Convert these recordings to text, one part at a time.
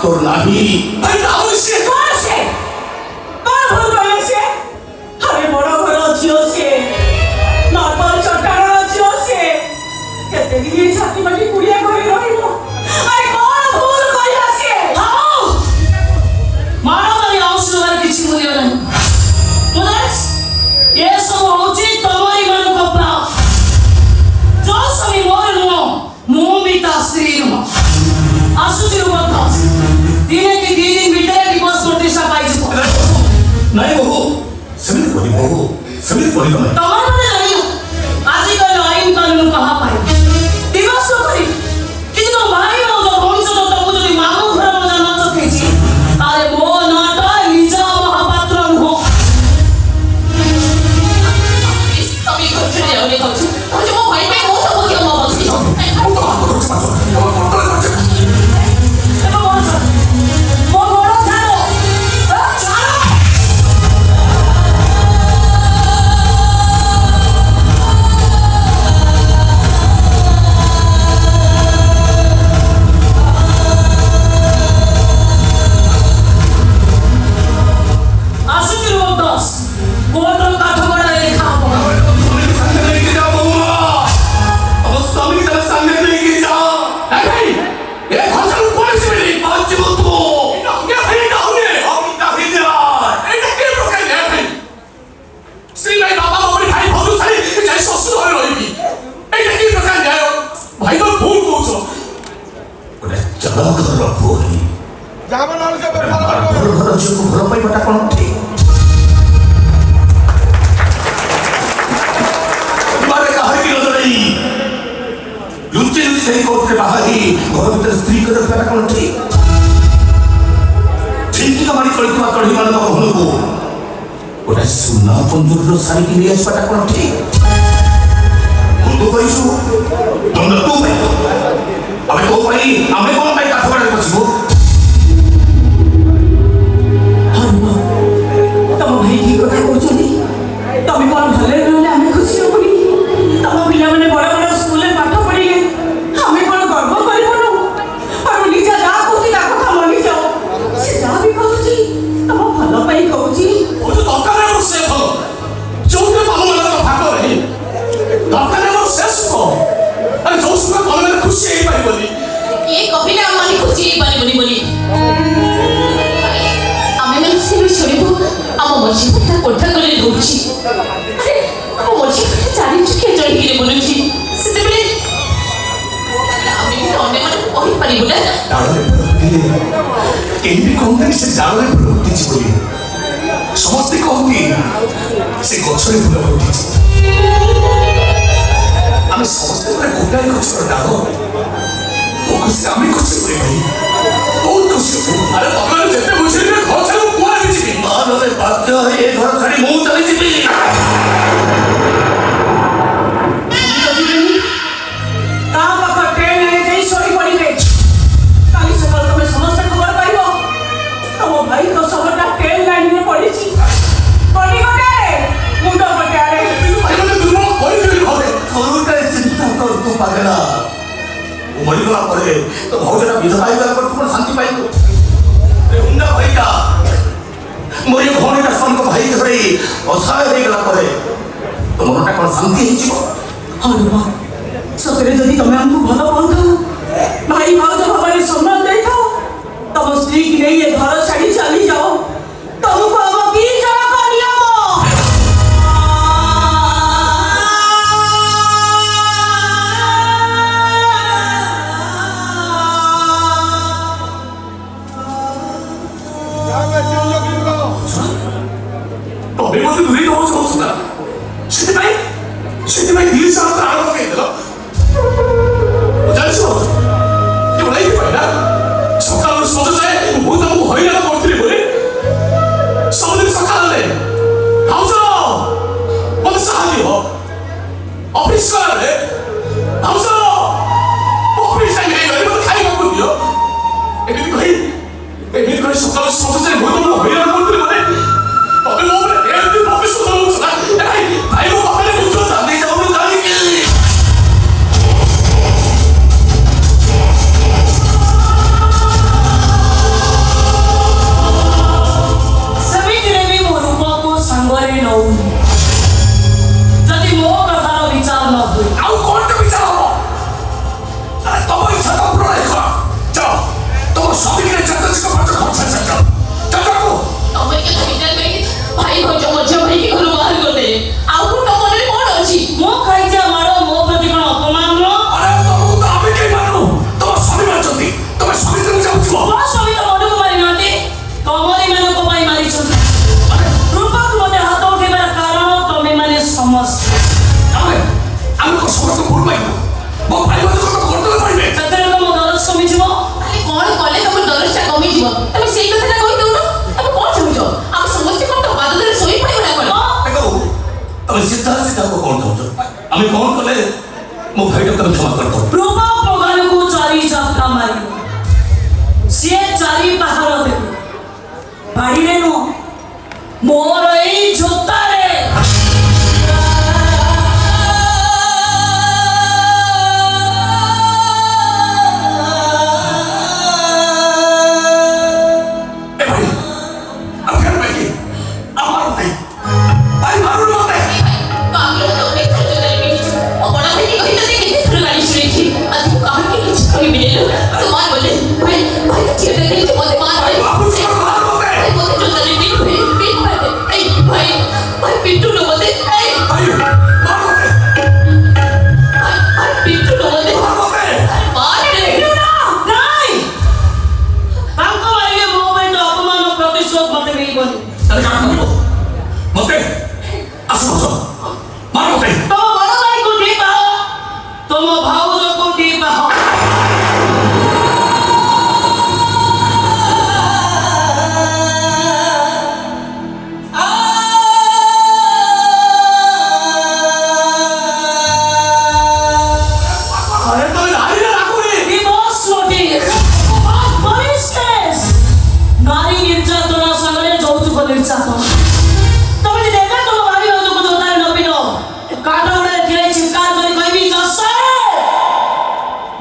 তোর নাহি আরে তাহলে সে কোন সে কোন ভুল করে সে আমি বড় ঘর ঝিও সে নর্মাল চটার ঝিও সে কেতে দিয়ে ছাতি মাটি কুড়িয়া ঘরে রহিব আরে কোন ভুল কইলা সে হাও মারামারি আউসুবার কিছু বলিও না তোদেশ এ সব হচ্ছে তোমারই ମାନଙ୍କ প্রাপ जो सभी मोर नुह मुंह भी ता स्त्री नुह आसुची रूप दास दिने की दिन भीतर डिवोर्स नोटिस पाई जो নাই বহু সেমিত করি বহু সেমিত করি তুমি तमाम ने नहीं आजकल आईन कानून कहाँ पाए डिवोर्स तो करी किसी तो भाई हो जो वंश तो तब जो मामू घर में जाना तो केची अरे वो नाटा निजा महापात्र नुह इस कभी कुछ नहीं होने कुछ मुझे वो भाई पे वो तो वो क्या मामा जी वो बोलो जानो जानो आसुची रूप दास गोत्र काठगोड़ा लिखा हुआ संग लेके जा बहुआ अब स्वामी का संग लेके जा नहीं ये भाषण कौन सी मेरी बात जो तो ये है डाउने हम इतना ही जा এটা কি প্রকার ন্যায় শ্রী ভাই বাবা বাবুর ভাই ভদু সারি যাই শ্বশুর হয়ে রইবি এটা কি প্রকার ন্যায় ভাই তো ভুল কইছো ওরে চলো ঘর পুরি যাবে না হলে যাবে ঘর ঘর ঝিও ঘর পাই বাটা কোন ঠিক तुम्हारे कहा की नजर नहीं लुच्चे लुच्चे नहीं कोर्ट के बाहर ही घर भीतर स्त्री को रखा कौन ठीक ठीक की हमारी चलती बात कड़ी मालूम को होने को उन्हें सुना पंजुर सारी की लिए पता कौन ठीक तो कोई सु तुम न तू भाई अबे को भाई हमें कौन भाई काफी बड़े पछुओ हनुमा तम भाई की কথা কইছনি তুমি কোন ভালে রইলে আমি খুশি হবনি তম পিলা মানে বড় বড় স্কুলে পাঠ পড়িলে আমি কোন গর্ব করিবনো আর নিজা যা কইছি তা কথা মানি যাও সে যা भी কইছি তম ভালো পাই কইছি ও তো দরকার নাই সে ভালো চৌকে ভালো লাগা ভাগ রে দরকার নাই শেষ কো আরে जो সুখ ভালো লাগে খুশি হই পাই বলি ये कपिला मानी खुशी पानी बनी बोली आमे मन से भी छोड़े वो आम मर्जी पट्टा कोठा करे रोची अरे आम मर्जी पट्टा चारी चुके जड़ी गिरे बोलुची सेते बेले आमे भी अन्य मन कहि पारिबो ना डाले दिले केही भी कहते से डाले प्रवृत्ति ची बोली समस्त कहती से गछरे फुल फुटिची आमे समस्त करे गोटाई गछर डाल तो खुशी आमे खुशी करे भाई बहुत खुशी हो আরে তবে যেতে বুঝি রে ঘর ছেড়ে কুয়া দিছি मानवे बाध्य है ये घर छाड़ी मु चली जीवी তা পাখ ট্রেন এ যাই সই পড়িবে কালি সকাল তুমি সমস্ত খবর পাইব তম ভাই কো সবটা ট্রেন লাইন রে পড়িছি পড়ি গটে মুন্ড গটে আরে ভাই মানে দুর্বল কই দিলি ঘরে करूटा चिंता कर तू पागला मरी गला परे तो भौजना विधवा होगा पर तुम शांति पाइबो रे हुंडा भाईटा मोरी भौणीटा सन को भाई धरे असहाय हो गला परे तो मनटा कोन शांति हे जीवो हनुमा सतरे जदि तमे हमको भलो पाउथो भाई भाउज भाବରେ ସମ୍ମାନ ଦେଇଥାଅ तम स्त्री की नहीं ये घर छाड़ी चली जाओ तुमको अब की जरा करियो যাবে সুযোগ নিব তবে মতে দুই দশ না সেটি ভাই দিয়ে সাথে আরো কে দিল জানিস কেউ নাই পাই না সকাল সোজা যায় ও তো হইরা করতে বলে সবদিন সকালে হাউস মতে সাহায্য অফিস করে হাউস অফিস আই গেলে মতে খাইবা দিও এমনি করে সকাল সোজা যায় ও তো হইরা করতে বলে তবে ও এর দিন অফিস সোজা হচ্ছে না ভাই ভাই ও বাবারে বুঝছো জানি যাও না জানি কি ଭାଇ ଭାଉଜ ମଝିଆ ଭାଇକି ଘରୁ ବାହାର କରିଦେଲେ ଆଉ ତମ ମନରେ କଣ ଅଛି ମୁଁ ଖାଇଯା ମାଡ଼ ମୋ ପ୍ରତି କଣ ଅପମାନ ନୁହଁ? अरे तुमको तो आवे के मानो तुम स्वामी मारचंती तुम स्वामी तुम जाउछो ମୋ ସ୍ୱାମୀ ତ ମନକୁ ମାରି ନାହାନ୍ତି, ତମରି ମାନଙ୍କ ପାଇଁ ମାରିଛନ୍ତି। ରୂପାକୁ ମୋତେ ହାତ ଉଠେଇବାର କାରଣ ତମେମାନେ ସମସ୍ତେ। ଆମେ को समस्त भूल पाई मो भाई को तो करते पाइबे ସେଥିରେ ତ ମୋ ଦରଦ କମିଯିବ। ଆରେ କଣ କଲେ ତମ ଦରଜଟା କମିଯିବ ତମେ ସେଇ କଥାଟା କହିଦଉନ ତମେ କଣ ଚାହୁଁଛ ଆମେ ସମସ୍ତେ କଣ ତମ ପାଦରେ ଶୋଇ ପଡ଼ିବ ନା କଣ देखो अब सीधा सीधा को कौन चाहछो हमें कौन कले मो भाई को तुम क्षमा कर दो ରୂପା ପଗାଲକୁ ଚାରି ଚାପକା ମାରିବ, ସିଏ ଚାରି ପାହାର ଦେବ। ବାଡ଼ିରେ ନୁହଁ, ମୋର ଏଇ ଜୋତାରେ। ए भाई अब क्या भाई अब मारो नहीं भाई मारो मत ପାଗଳ ତ ଅନେକ ଥର ଜୋତାରେ ପିଟିଛୁ ମୋ ବଡ଼ ଭାଇକି କହିଥାନ୍ତି କେତେ ଥର ଗାଳି ଶୁଣିଛି ଆଜି ମୁଁ କାହାକୁ କିଛି କହିବିନି ଲୋ ତୁ ମାର ବୋଲେ ଭାଇ ଭାଇ ଝିଅଟା ଦେଇଛି ମୋତେ ମାର भाई बाबू जी मार मत ଭାଇ ମୋତେ ଜୋତାରେ ପିଟ ଭାଇ ପିଟ ମାରେ ଏଇ ଭାଇ ଭାଇ ପିଟୁନ ମୋତେ ଏଇ भाई मार मत ଭାଇ ପିଟୁନ ମୋତେ मार मत ମାରେ ନାଇଁ, ତାଙ୍କ ମାରିଲେ ମୋ ପାଇଁ ତ ଅପମାନ ପ୍ରତିଶୋଧ ମୋତେ ମିଳିବନି। अरे क्या करो मते असो असो मार मत ତମ ବଡ଼ ଭାଇକୁ ଡିପାହ, ତମ ଭାଉଜକୁ ଡିପାହ। अरे तो नारी ना कोई Divorce notice, police case, নারী নির্যাতনা সাগরে যৌতুক নির্যাতন। তবে যদি একা তোমার বাড়ি যৌতুক জোতারে নপিল, কাটা উড়ে গিয়ে চিৎকার করে কইবি জসে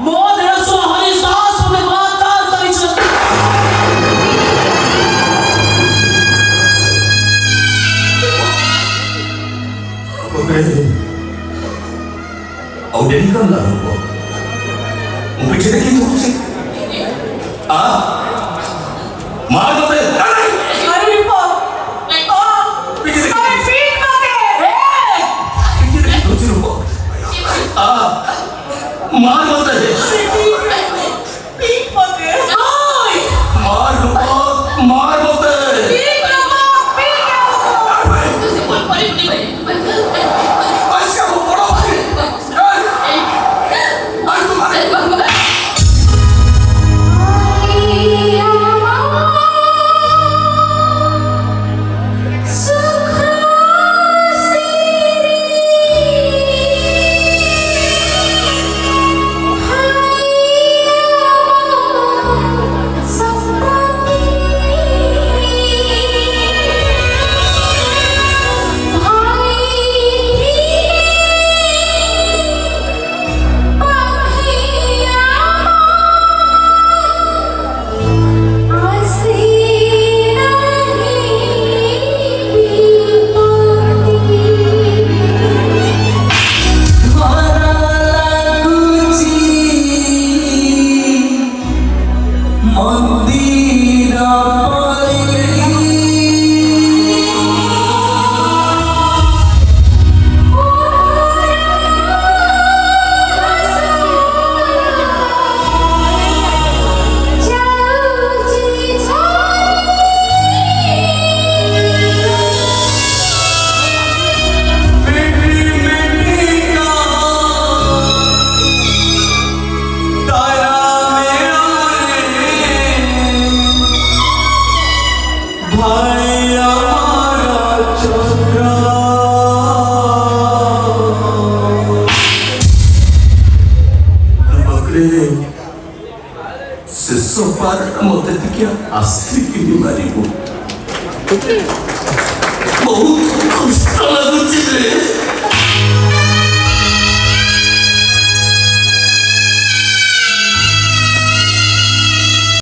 ମୋ ଦେଶ ହରିଶ ଦାସ ମୋତେ ବଳାତ୍କାର କରିଛନ୍ତି। और डेरी कर ला हमको वो पीछे देखिए तो तुझे आ मार मत अरे আরে রিপোর্ট, पीछे আরে देखिए পিট মাকে, पीछे देखिए तुझे रुको आ मार मत পিট মাকে, ওই मार रुको मार मत পিট মাকে, পিট মাকে। अरे भाई ତୁ ସେ କଣ କରିବୁନି ଭାଇ ऐसे वो बड़ा भाई अरे तुम्हारे ଶେଷ ପାର ମତେ ଟିକେ ଆସ୍ତିକିରି ମାରିବ ବହୁତ କଷ୍ଟ ଲାଗୁଛି ରେ